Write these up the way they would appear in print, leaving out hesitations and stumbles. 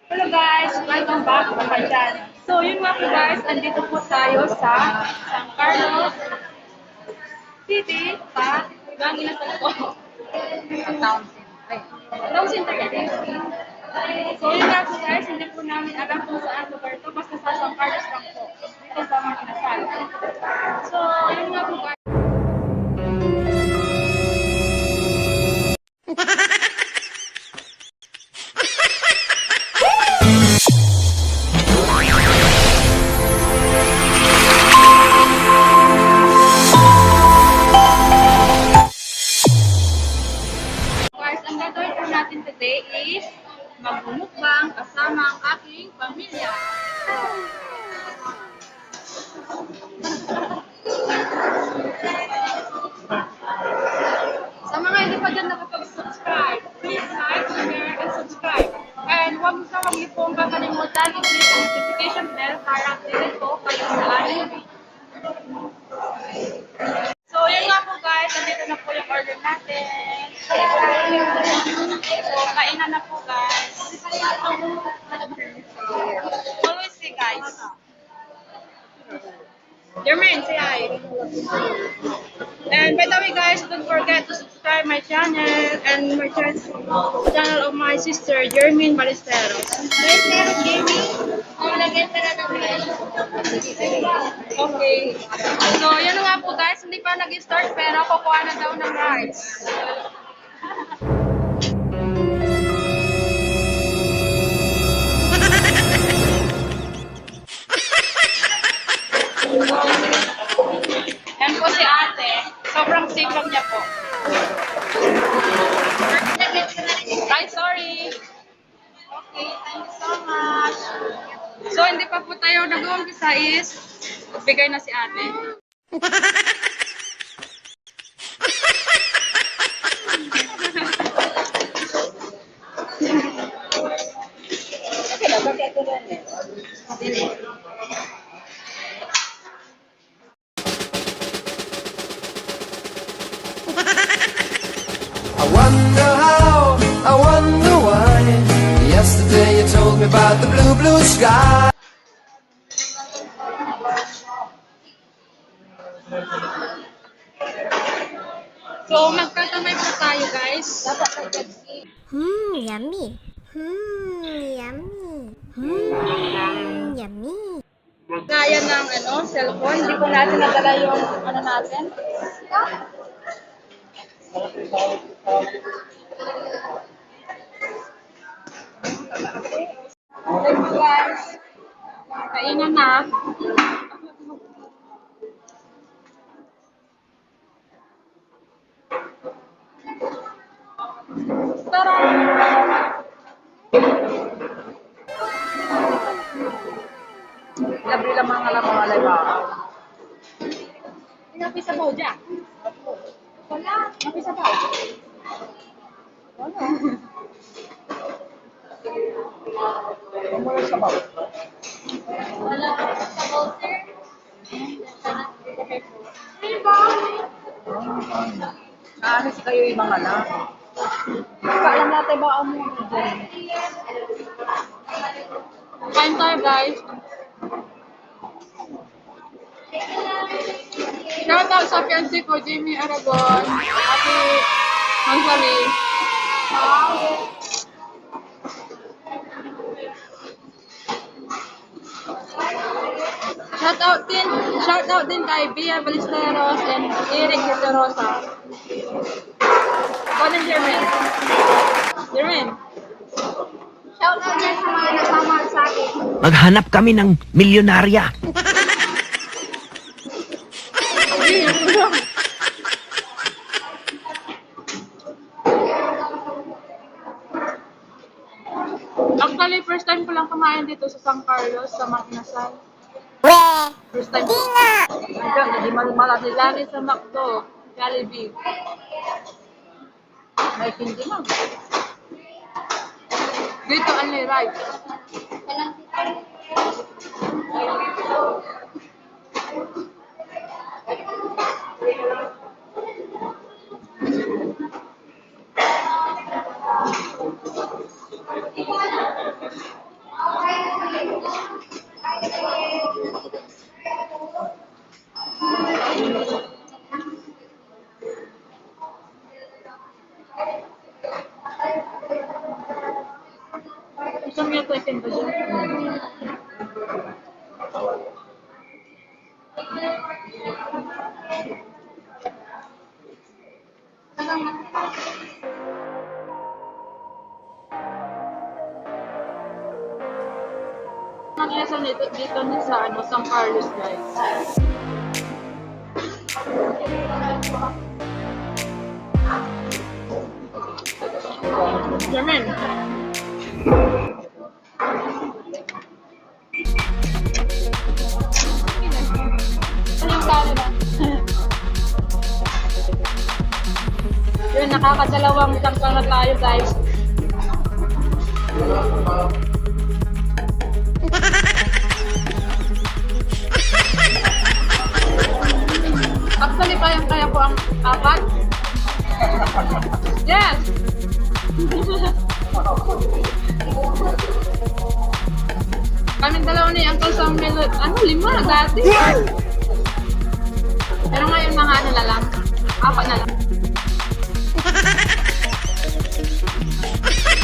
Hello guys! Welcome back to my channel. So yun nga po guys, andito po tayo sa San Carlos City sa Gangi na po. Sa town center. Town Center yan. So yun nga po guys, hindi po namin alam kung saan lugar to. Basta sa San Carlos lang po. Dito sa mga kinasal. So yun nga po guys. Guys, ang gagawin po natin today is magmumukbang kasama ang aking pamilya. Sa mga hindi pa dyan nakapag-subscribe, please like, share, and subscribe. And huwag niyo pong kakalimutan i-click ang notification bell para updated po kayo sa aming video. So, yun nga po guys, nandito na po yung order natin. So, kainan na po guys. Always say guys. Jermaine, say hi. And by the way guys, don't forget to subscribe my channel and my channel of my sister, Jermaine Ballesteros. Ballesteros Gaming. Lagyan ka na ng bell. Okay. So, yun na nga po guys, hindi pa nag-start pero kukuha na daw ng rice. Yan po si ate. Sobrang sipag niya po. Ay, sorry. Okay, thank you so much. So, hindi pa po tayo nag-uumpisa is bigay na si ate. I wonder how, I wonder why. Yesterday you told me about the blue, blue sky. So, magkakamay po tayo guys. Yummy. Yummy. Yummy. Gaya ng cellphone. Hindi po natin nadala yung natin. Okay po guys. Kainan na. Tara! Labi lang mga alay ba? Napi sa baw dyan. Wala. Napi sa baw. Wala. Kumulo sa baw. Wala. Sa baw, sir. Hey, baw. Naanis kayo yung mga lang. Kaalam natin ba ang mga dyan? Kain tayo guys. Shout out sa fiancé ko, Jamie Aragon, Ate Mansali. Shout out din kay Bia Ballesteros and Eric Rosa. Ikaw din, Jermaine. Jermaine. Shout out dyan sa mga nagmamahal sa akin. Maghanap kami ng milyonarya. Actually, first time ko lang kumain dito sa San Carlos, sa Makinasal. First time ko. Hanggang hindi malaki Lagi sa McDo, Jollibee. may hindi mo. Dito, only rice. Gusto niya ito isin ba dyan? Nag-lesson dito sa ano, San Carlos, guys. German. Anong talo ba? Yun, nakakadalawang tangkang na tayo, guys. Actually, kaya ko ang apat. Yes! Kaming dalawa ni Uncle Samuel, ano, 5 dati. Pero ngayon mga ano na lang, 4 na lang.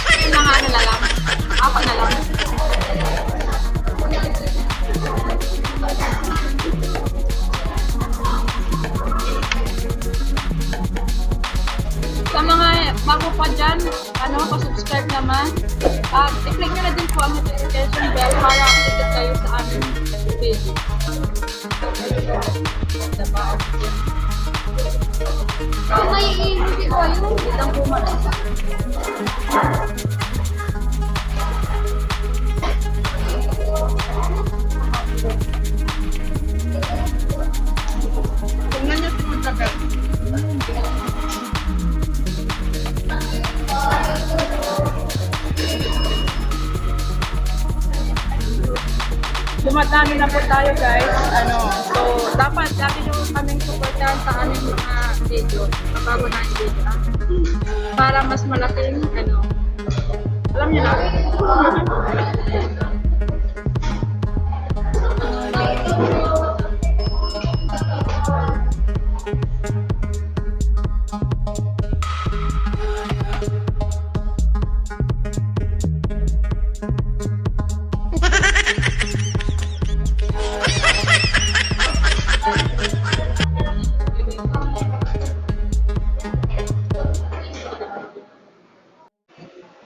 Ngayon mga ano na lang, 4 na lang. Sa mga bago pa dyan, ano, pa-subscribe naman. I-click nyo na din po ang notification bell para updated kayo sa aming video. Kung may hindi ko yun, itang pumalas. Tingnan nyo si Magdabel. Dumadami na po tayo, guys. Ano, so dapat lagi nyo kaming supportahan sa aming mga video, sa bago na video, para mas malaking, ano, alam nyo na.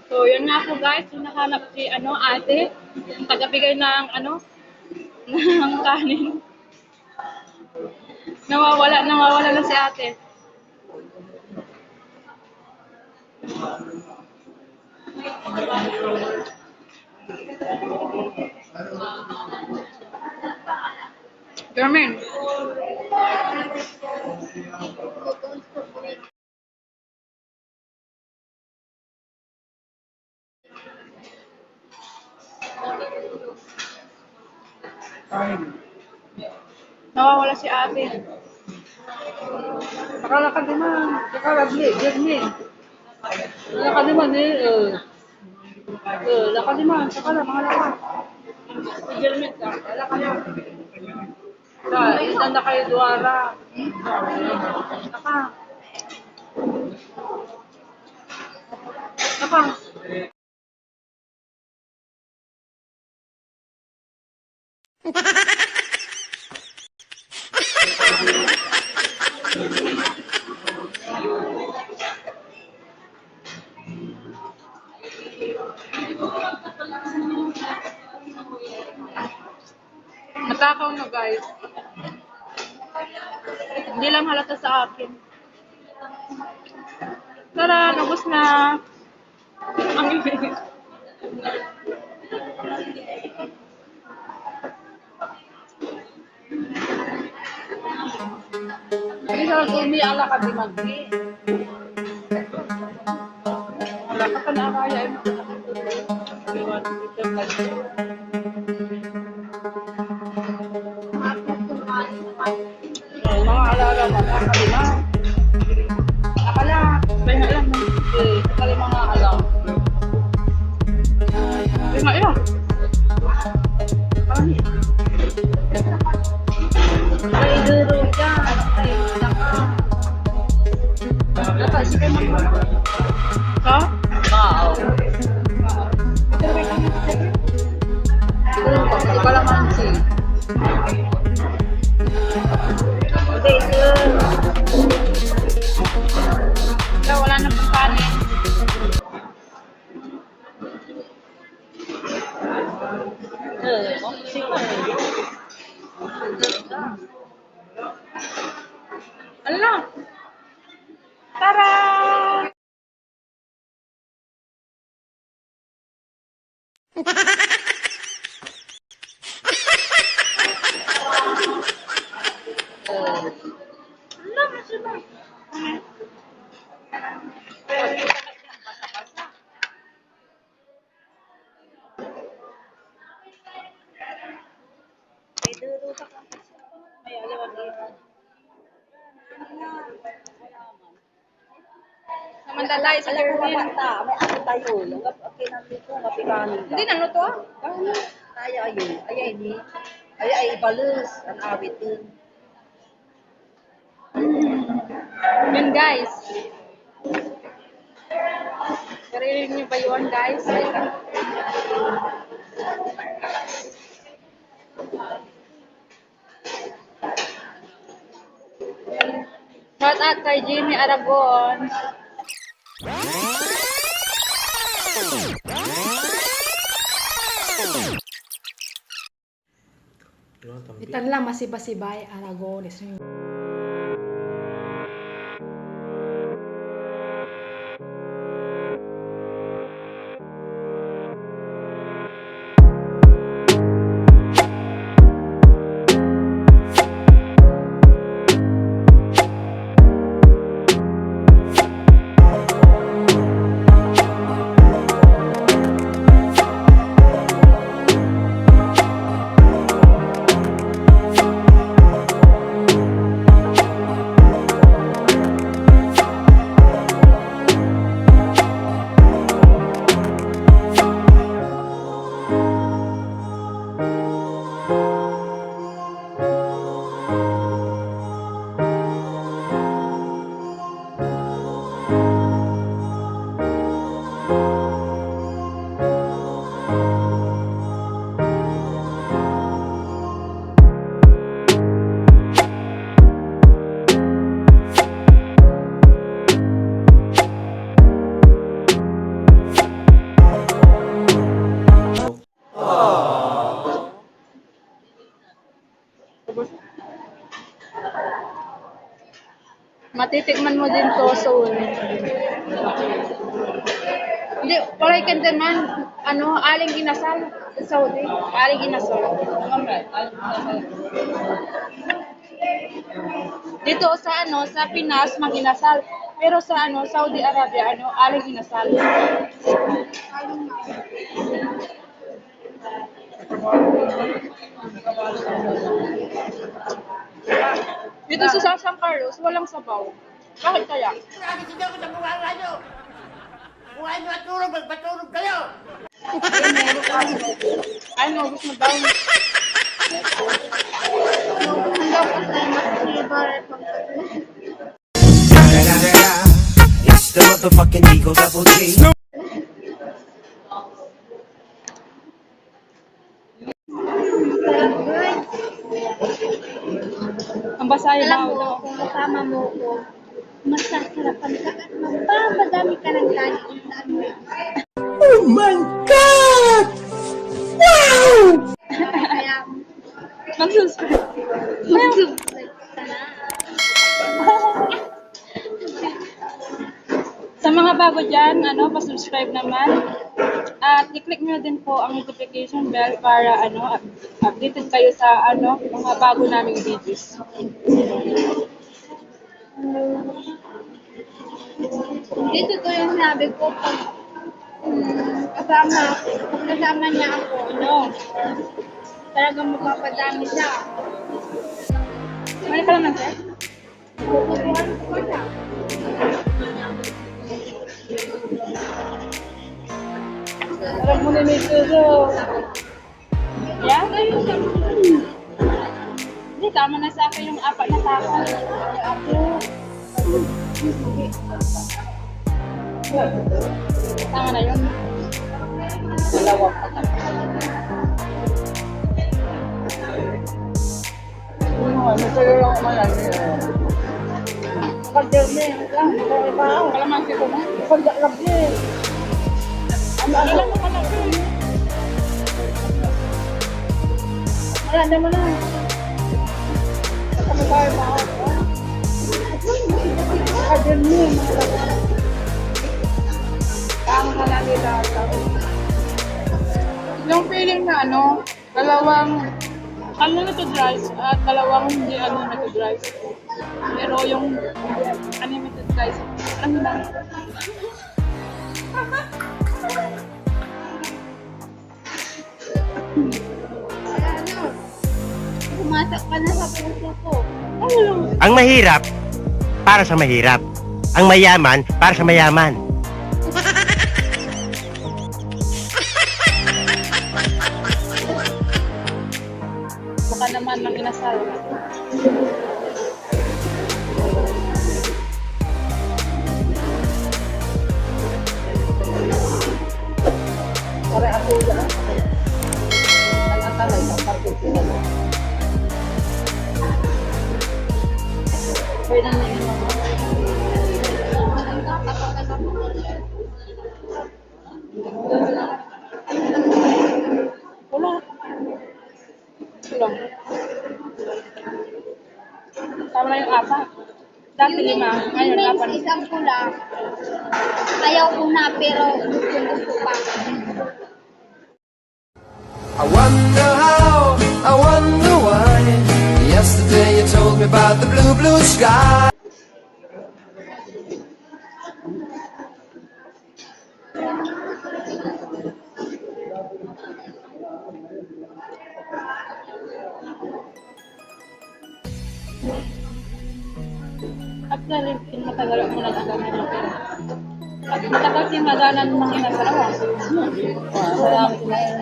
So, yun nga po guys, yung nakahanap si ano, ate, yung tagabigay ng ano, ng kanin. Nawawala na si ate. German. Nawawala si ate. Nakalakad naman. German. Lakad naman eh. Lakad naman. Saka lang, mga lakad. Si German ka. Lakad naman. Ilan na kayo duwara. Naka. Matakaw na guys. Hindi lang halata sa akin. Tara, nabos na. Ang ibig. Hindi sa tumi ala ka di magbi. Wala ka pa na kaya yung mga alaga makakalima. Akala, may alam na. Akala mga alam. May nga ilan. May duro dyan. Naka, sige mga. Ha? Oo. Pero may kanya. So, wala na pong kanin. Ala! Tara! Ala, masama. Samantala, isa Alam mo Jerwin. bata, may ano tayo. Yung kinamito, mapikanin ka. Hindi na to. Ano? Ay, ayun. Ay, ini. Ay, balus. Ang awitin. Yun guys. Narinig niyo ba yun guys? Shout out kay Jimmy Aragon. Itan lang masibay-sibay Aragones. Matitikman mo din to soon. Hindi, walay ka naman, aling inasal sa Saudi. Aling inasal. Dito sa Pinas, mag-inasal. Pero sa Saudi Arabia, aling inasal. Dito sa San Carlos, walang sabaw. Bakit kaya? Hindi ako sa mga radyo. Kung ano matulog, magpatulog kayo. Ano, gusto mo daw? It's the motherfucking Eagle Double G. Ang basaya Alam daw. mo, kung kasama mo ko, masasarapan ka at mapapadami ka ng kanin. Oh my God! Kaya, Mag-subscribe. mag-subscribe ka na. Sa mga bago dyan, pa-subscribe naman. At i-click nyo din po ang notification bell para updated kayo sa mga bago naming videos. Dito to yung sabi ko, pag kasama niya ako, talagang mapapadami siya. Ano ka naman, sir? Puputuhan ko siya. Parang muna may turo. Yeah? Hindi, tama na sa akin yung 4 na tao. Tama na yun. Dalawang patak. Kalamansi ko na. Ano mo kalaki? Wala naman na. Ano tayo mahal? Adyan mo. Tama ka lang nila. Yung feeling na dalawang unlimited rice at dalawang hindi unlimited rice. Pero yung unlimited rice, ano lang. Pumasok ka na sa puso ko. Ang mahirap, para sa mahirap. Ang mayaman, para sa mayaman. Baka naman lang inasal. Para ako yan. Ang sa parking sila. Pwede na yun. Wala. Tulong. Tama na yung apat. Dati 5, ngayon Remains 8. isang kulang. Ayaw ko na pero gusto pa. I wonder how, I wonder why. Yesterday you told me about the blue, blue sky. At dahil matagal mo nag-agalan ng pera. At matagal tinagalan ng mga inasalawa. Marami na yan.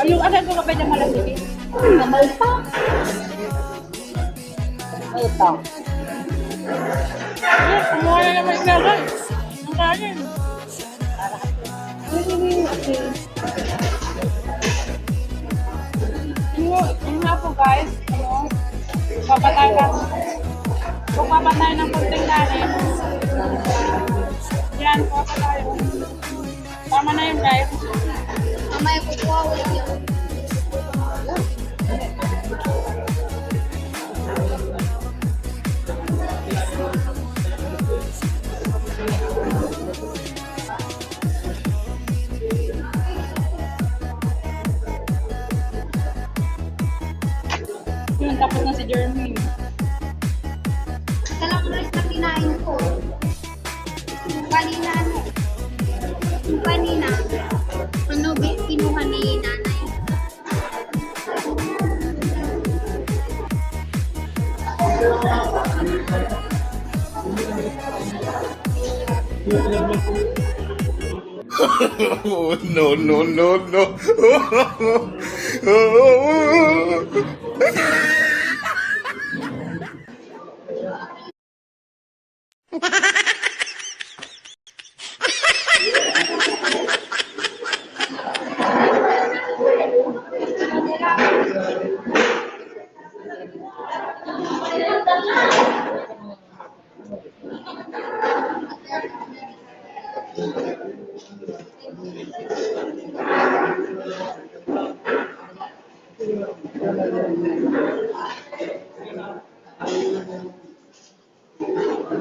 Yung asal ko kapay na malasigi. Kamay pa. Ay, ito. Kumuha na naman inasal. Ang kanin. Yung nga po guys, papatay ka. Kung papatay ng kunting kanin, yan, papatay. Tama na yun guys. Mamaya kukuha ulit yun. Yun, tapos na si Jeremy. Dalawang rice na kinain ko. Yung kanina, Yung kanina, kinuha ni nanay. Oh, no, no, no, no.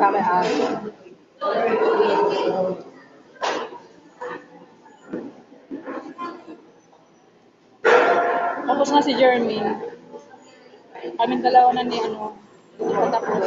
Kami Tapos na si Jeremy. Kaming dalawa na ni tapos.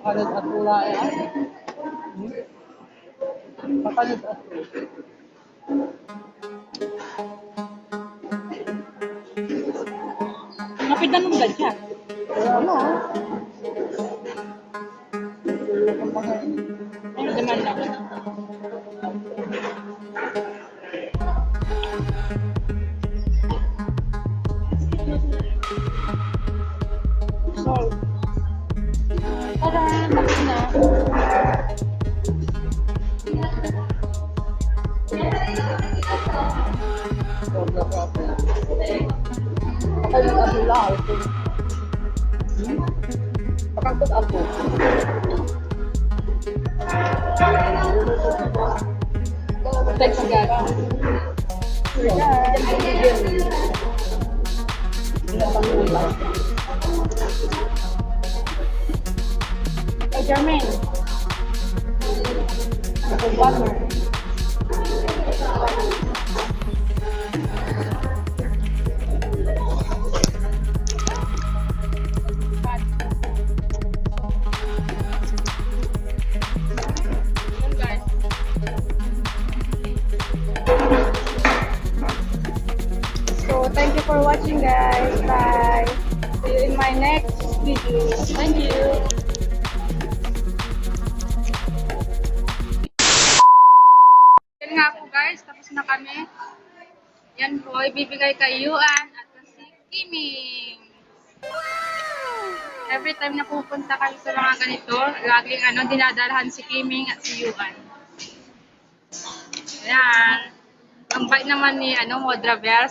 Kalit at pula yan. Makalit at pula. Napitan mo ba siya? Ano? Ano, naman lang. So, para tapos na. Pakangkot ako. Thanks, God. Hey, Jermaine. Water. So, thank you for watching, guys. Bye. See you in my next video. Thank you. Yan nga po, guys. Tapos na kami. Yan po, ibibigay kay Yuan at si Kiming. Every time na pupunta kayo sa mga ganito, laging dinadalahan si Kiming at si Yuan. Ayan. Ang bait naman ni Modravel.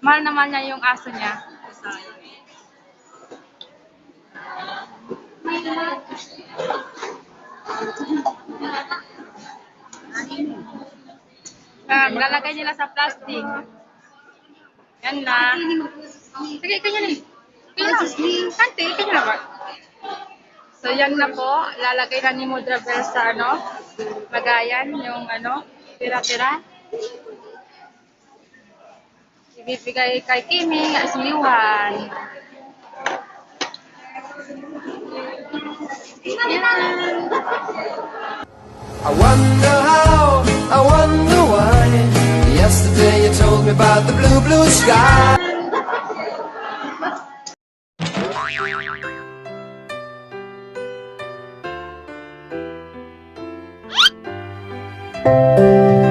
Mahal naman niya yung aso niya. So, lalagay nila sa plastic. Yan na. Sige, kanya na. Kante, kanya na ba? So, yan na po. Lalagay na ni Modravel sa lagayan yung tira-tira. Ibibigay kay Kiming at si Yuan. I wonder how, I wonder why. Yesterday you told me about the blue, blue sky. Thank you.